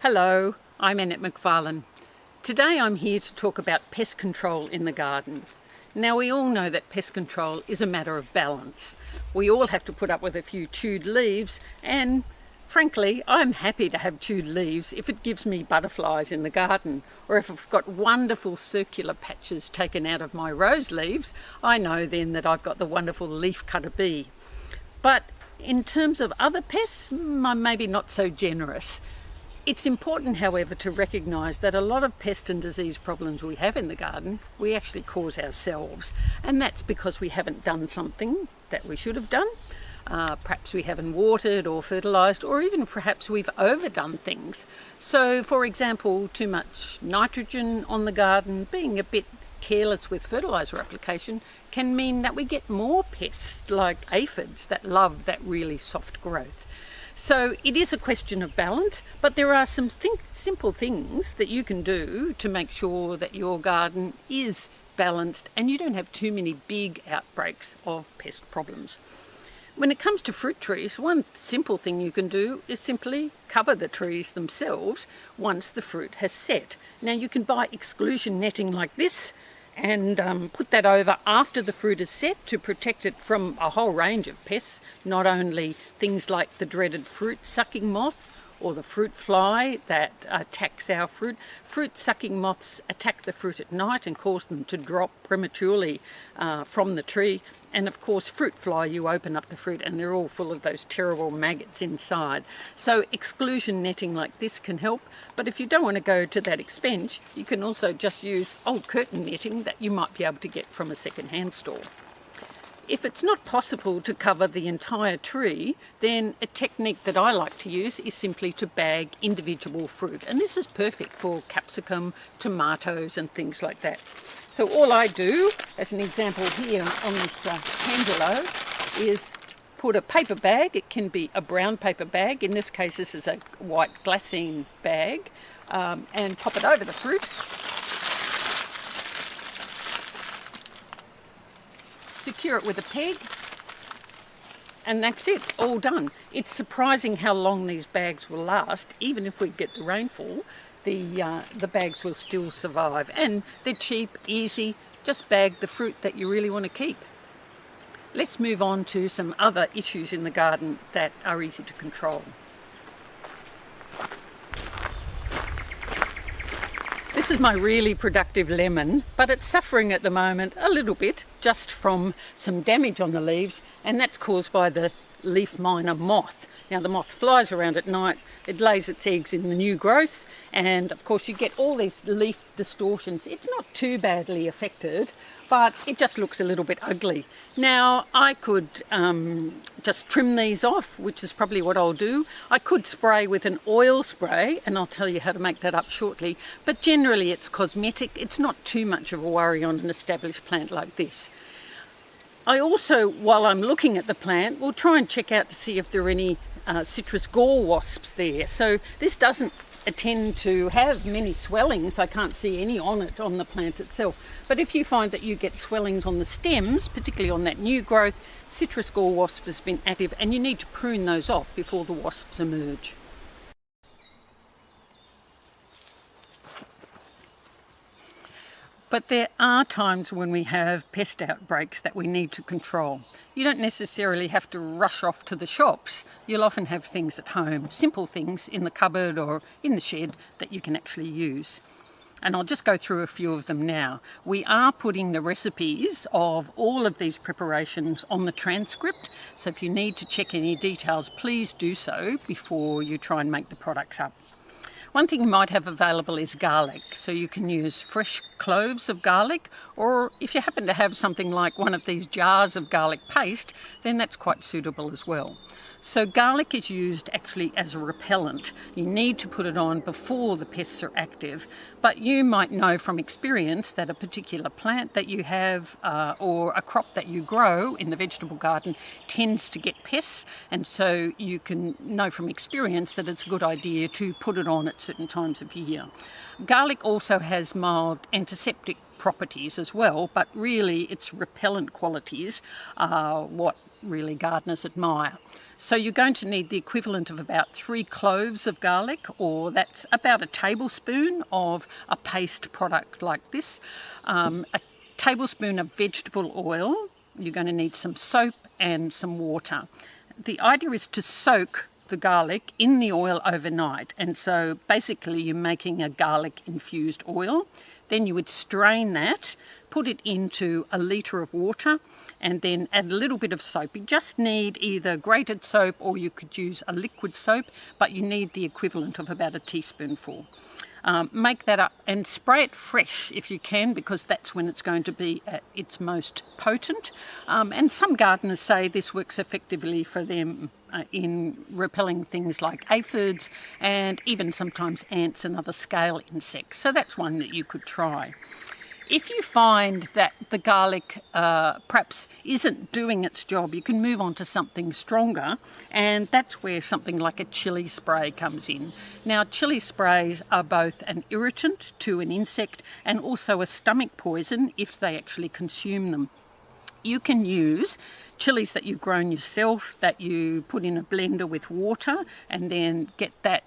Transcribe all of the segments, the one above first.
Hello, I'm Annette McFarlane. Today I'm here to talk about pest control in the garden. Now we all know that pest control is a matter of balance. We all have to put up with a few chewed leaves, and frankly I'm happy to have chewed leaves if it gives me butterflies in the garden, or if I've got wonderful circular patches taken out of my rose leaves, I know then that I've got the wonderful leaf cutter bee. But in terms of other pests, I'm maybe not so generous. It's important, however, to recognise that a lot of pest and disease problems we have in the garden, we actually cause ourselves. And that's because we haven't done something that we should have done. Perhaps we haven't watered or fertilised, or even perhaps we've overdone things. So, for example, too much nitrogen on the garden, being a bit careless with fertiliser application, can mean that we get more pests like aphids that love that really soft growth. So it is a question of balance, but there are some simple things that you can do to make sure that your garden is balanced and you don't have too many big outbreaks of pest problems. When it comes to fruit trees, one simple thing you can do is simply cover the trees themselves once the fruit has set. Now you can buy exclusion netting like this and put that over after the fruit is set to protect it from a whole range of pests, not only things like the dreaded fruit-sucking moth or the fruit fly that attacks our fruit. Fruit-sucking moths attack the fruit at night and cause them to drop prematurely from the tree. And of course, fruit fly, you open up the fruit and they're all full of those terrible maggots inside. So exclusion netting like this can help. But if you don't want to go to that expense, you can also just use old curtain netting that you might be able to get from a second-hand store. If it's not possible to cover the entire tree, then a technique that I like to use is simply to bag individual fruit. And this is perfect for capsicum, tomatoes and things like that. So all I do, as an example here on this candelo, is put a paper bag. It can be a brown paper bag. In this case, this is a white glassine bag. And pop it over the fruit. Secure it with a peg, and that's it, all done. It's surprising how long these bags will last. Even if we get the rainfall, the bags will still survive, and they're cheap, easy. Just bag the fruit that you really want to keep. Let's move on to some other issues in the garden that are easy to control. This is my really productive lemon, but it's suffering at the moment a little bit just from some damage on the leaves, and that's caused by the leaf miner moth. Now the moth flies around at night, it lays its eggs in the new growth, and of course you get all these leaf distortions. It's not too badly affected, but it just looks a little bit ugly. Now I could just trim these off, which is probably what I'll do. I could spray with an oil spray, and I'll tell you how to make that up shortly, but generally it's cosmetic. It's not too much of a worry on an established plant like this. I also, while I'm looking at the plant, will try and check out to see if there are any citrus gall wasps there. So this doesn't tend to have many swellings. I can't see any on it on the plant itself. But if you find that you get swellings on the stems, particularly on that new growth, citrus gall wasp has been active, and you need to prune those off before the wasps emerge. But there are times when we have pest outbreaks that we need to control. You don't necessarily have to rush off to the shops. You'll often have things at home, simple things in the cupboard or in the shed that you can actually use. And I'll just go through a few of them now. We are putting the recipes of all of these preparations on the transcript, so if you need to check any details, please do so before you try and make the products up. One thing you might have available is garlic, so you can use fresh cloves of garlic, or if you happen to have something like one of these jars of garlic paste, then that's quite suitable as well. So garlic is used actually as a repellent. You need to put it on before the pests are active, but you might know from experience that a particular plant that you have or a crop that you grow in the vegetable garden tends to get pests, and so you can know from experience that it's a good idea to put it on at certain times of year. Garlic also has mild antiseptic properties as well, but really its repellent qualities are what really gardeners admire. So you're going to need the equivalent of about 3 cloves of garlic, or that's about a tablespoon of a paste product like this, a tablespoon of vegetable oil. You're going to need some soap and some water. The idea is to soak the garlic in the oil overnight, and so basically you're making a garlic infused oil. Then you would strain that, put it into a litre of water, and then add a little bit of soap. You just need either grated soap or you could use a liquid soap, but you need the equivalent of about a teaspoonful. Make that up and spray it fresh if you can, because that's when it's going to be at its most potent. And some gardeners say this works effectively for them in repelling things like aphids and even sometimes ants and other scale insects. So that's one that you could try. If you find that the garlic perhaps isn't doing its job, you can move on to something stronger, and that's where something like a chili spray comes in. Now, chili sprays are both an irritant to an insect and also a stomach poison if they actually consume them. You can use chilies that you've grown yourself, that you put in a blender with water and then get that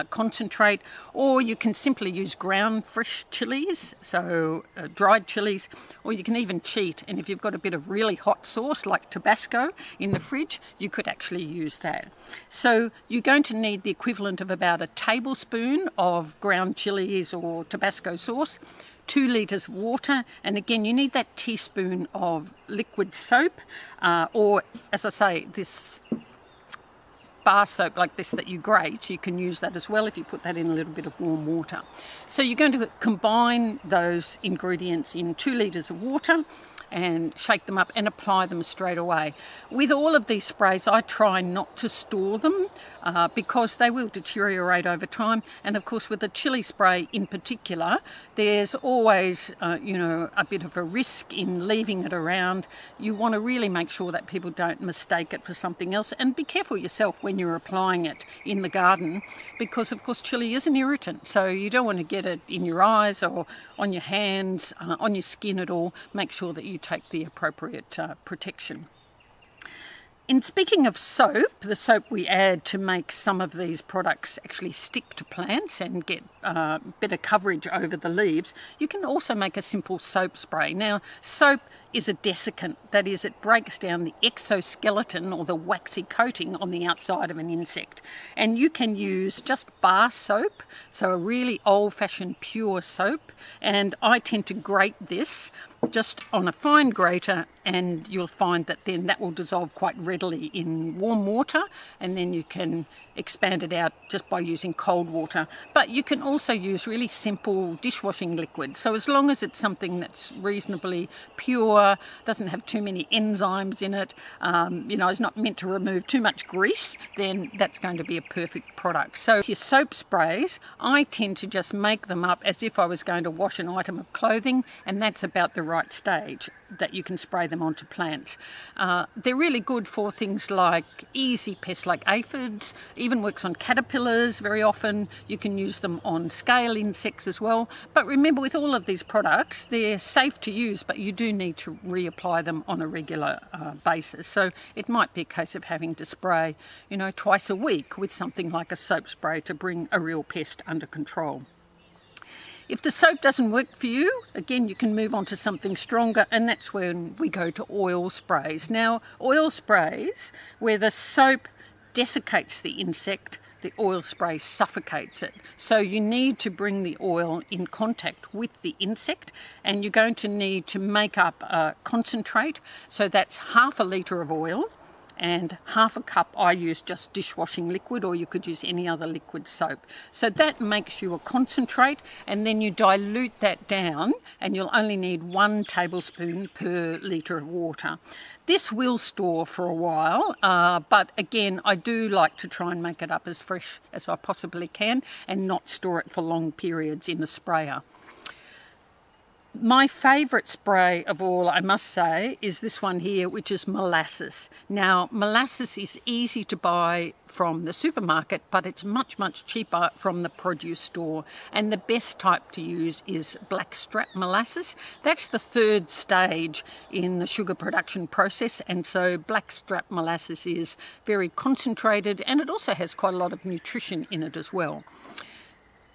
concentrate, or you can simply use ground fresh chilies, so dried chilies, or you can even cheat, and if you've got a bit of really hot sauce like Tabasco in the fridge, you could actually use that. So you're going to need the equivalent of about a tablespoon of ground chilies or Tabasco sauce, 2 litres of water, and again you need that teaspoon of liquid soap, or as I say, this bar soap like this that you grate, you can use that as well if you put that in a little bit of warm water. So you're going to combine those ingredients in 2 litres of water and shake them up and apply them straight away. With all of these sprays, I try not to store them because they will deteriorate over time. And of course, with the chili spray in particular, there's always, a bit of a risk in leaving it around. You want to really make sure that people don't mistake it for something else, and be careful yourself when you're applying it in the garden, because of course chili is an irritant, so you don't want to get it in your eyes or on your hands, on your skin at all. Make sure that you take the appropriate protection. In speaking of soap, the soap we add to make some of these products actually stick to plants and get better coverage over the leaves, you can also make a simple soap spray. Now, soap is a desiccant, that is, it breaks down the exoskeleton or the waxy coating on the outside of an insect. And you can use just bar soap, so a really old-fashioned pure soap, and I tend to grate this just on a fine grater, and you'll find that then that will dissolve quite readily in warm water, and then you can expand it out just by using cold water. But you can also use really simple dishwashing liquid, so as long as it's something that's reasonably pure, doesn't have too many enzymes in it, is not meant to remove too much grease, then that's going to be a perfect product. So your soap sprays, I tend to just make them up as if I was going to wash an item of clothing, and that's about the right stage that you can spray them onto plants. They're really good for things like easy pests like aphids, even works on caterpillars very often. You can use them on scale insects as well. But remember, with all of these products, they're safe to use, but you do need to reapply them on a regular basis. So it might be a case of having to spray, twice a week with something like a soap spray to bring a real pest under control. If the soap doesn't work for you, again, you can move on to something stronger, and that's when we go to oil sprays. Now, oil sprays, where the soap desiccates the insect, the oil spray suffocates it. So you need to bring the oil in contact with the insect, and you're going to need to make up a concentrate. So that's half a litre of oil, and half a cup, I use just dishwashing liquid, or you could use any other liquid soap. So that makes you a concentrate, and then you dilute that down, and you'll only need 1 tablespoon per litre of water. This will store for a while, but again, I do like to try and make it up as fresh as I possibly can and not store it for long periods in the sprayer. My favourite spray of all, I must say, is this one here, which is molasses. Now, molasses is easy to buy from the supermarket, but it's much, much cheaper from the produce store. And the best type to use is blackstrap molasses. That's the third stage in the sugar production process, and so blackstrap molasses is very concentrated, and it also has quite a lot of nutrition in it as well.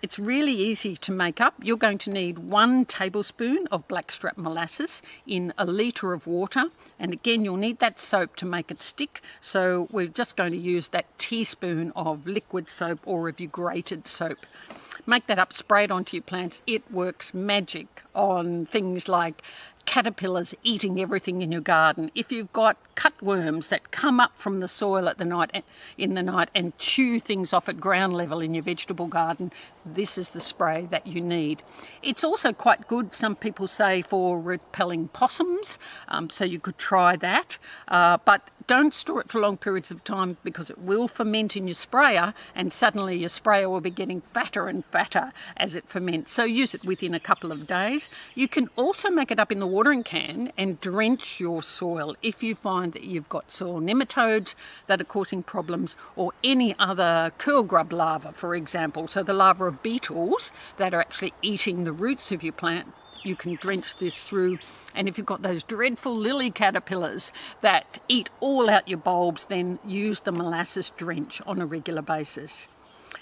It's really easy to make up. You're going to need 1 tablespoon of blackstrap molasses in a litre of water. And again, you'll need that soap to make it stick. So we're just going to use that teaspoon of liquid soap, or if you grated soap. Make that up, spray it onto your plants. It works magic on things like caterpillars eating everything in your garden. If you've got cutworms that come up from the soil in the night and chew things off at ground level in your vegetable garden, this is the spray that you need. It's also quite good, some people say, for repelling possums, so you could try that. But don't store it for long periods of time, because it will ferment in your sprayer, and suddenly your sprayer will be getting fatter and fatter as it ferments. So use it within a couple of days. You can also make it up in the watering can and drench your soil if you find that you've got soil nematodes that are causing problems, or any other curl grub larva, for example. So the larva of beetles that are actually eating the roots of your plant, you can drench this through. And if you've got those dreadful lily caterpillars that eat all out your bulbs, then use the molasses drench on a regular basis.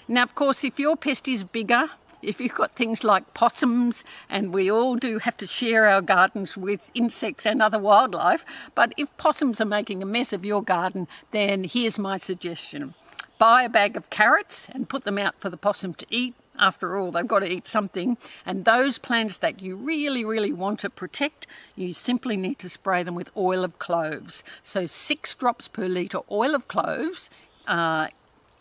Now, of course, if your pest is bigger, if you've got things like possums, and we all do have to share our gardens with insects and other wildlife, but if possums are making a mess of your garden, then here's my suggestion. Buy a bag of carrots and put them out for the possum to eat. After all, they've got to eat something. And those plants that you really, really want to protect, you simply need to spray them with oil of cloves. So 6 drops per litre oil of cloves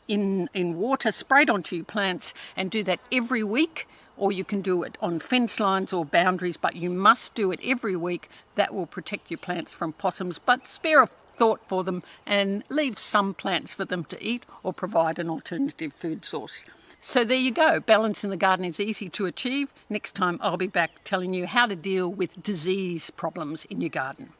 in water sprayed onto your plants, and do that every week. Or you can do it on fence lines or boundaries, but you must do it every week. That will protect your plants from possums, but spare a thought for them and leave some plants for them to eat, or provide an alternative food source. So there you go. Balance in the garden is easy to achieve. Next time I'll be back telling you how to deal with disease problems in your garden.